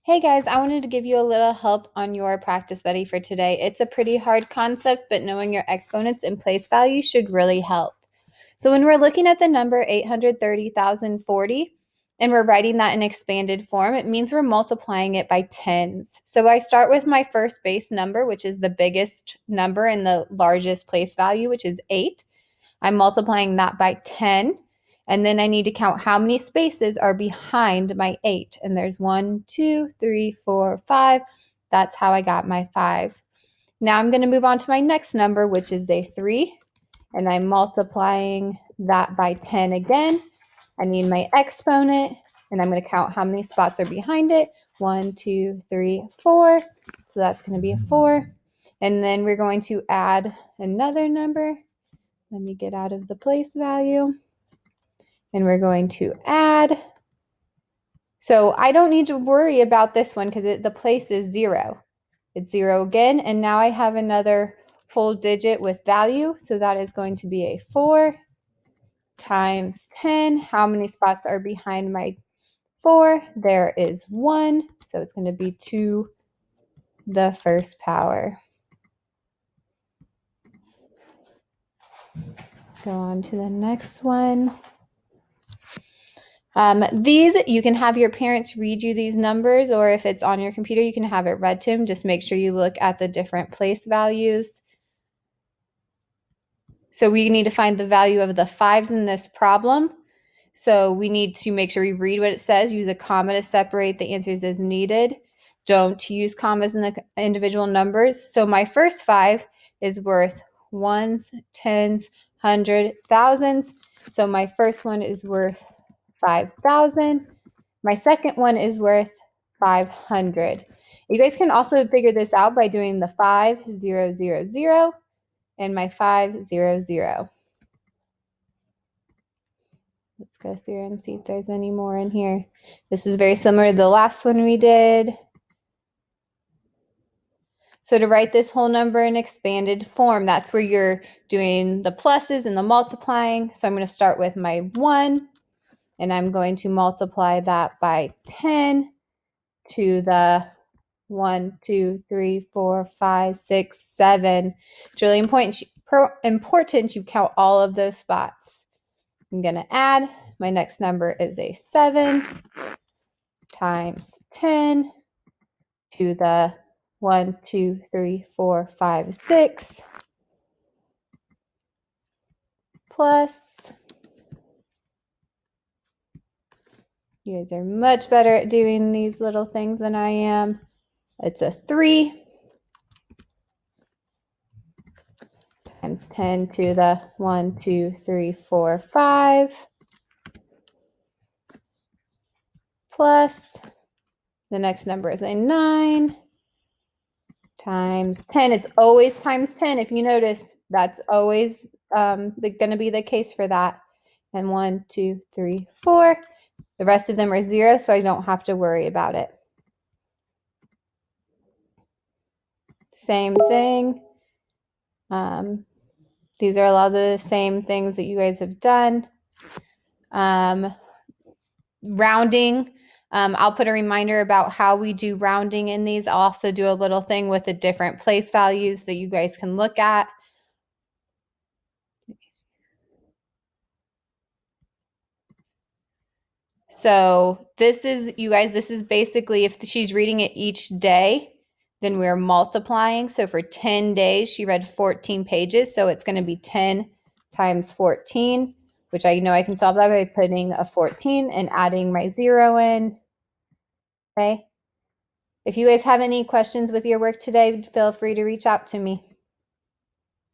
Hey guys, I wanted to give you a little help on your practice buddy for today. It's a pretty hard concept, but knowing your exponents and place values should really help. So when we're looking at the number 830,040 and we're writing that in expanded form, it means we're multiplying it by tens. So I start with my first base number, which is the biggest number and the largest place value, which is 8. I'm multiplying that by 10. And then I need to count how many spaces are behind my 8. And there's 1, 2, 3, 4, 5. That's how I got my 5. Now I'm going to move on to my next number, which is a 3. And I'm multiplying that by 10 again. I need my exponent, and I'm going to count how many spots are behind it. 1, 2, 3, 4. So that's going to be a 4. And then we're going to add another number. Let me get out of the place value. And we're going to add. So I don't need to worry about this one because the place is 0. It's 0 again. And now I have another whole digit with value. So that is going to be a 4 times 10. How many spots are behind my 4? There is 1. So it's going to be 2 the first power. Go on to the next one. These, you can have your parents read you these numbers, or if it's on your computer, you can have it read to them. Just make sure you look at the different place values. So we need to find the value of the 5s in this problem. So we need to make sure we read what it says, use a comma to separate the answers as needed. Don't use commas in the individual numbers. So my first 5 is worth ones, tens, hundred, thousands. So my first one is worth 5,000. My second one is worth 500. You guys can also figure this out by doing the 5, 0, 0, 0, and my 5, 0, 0. Let's go through and see if there's any more in here. This is very similar to the last one we did. So to write this whole number in expanded form, that's where you're doing the pluses and the multiplying. So I'm going to start with my 1, and I'm going to multiply that by 10 to the 1, 2, 3, 4, 5, 6, 7. It's really important you count all of those spots. I'm going to add. My next number is a 7 times 10 to the 1, 2, 3, 4, 5, 6 plus. You guys are much better at doing these little things than I am. It's a 3 times 10 to the 1, 2, 3, 4, 5 plus. The next number is a 9 times 10. It's always times 10. If you notice, that's always going to be the case for that. And 1, 2, 3, 4. The rest of them are 0, so I don't have to worry about it. Same thing. These are a lot of the same things that you guys have done. Rounding. I'll put a reminder about how we do rounding in these. I'll also do a little thing with the different place values that you guys can look at. So this is, you guys, this is basically if she's reading it each day, then we're multiplying. So for 10 days, she read 14 pages. So it's going to be 10 times 14, which I know I can solve that by putting a 14 and adding my 0 in. Okay. If you guys have any questions with your work today, feel free to reach out to me.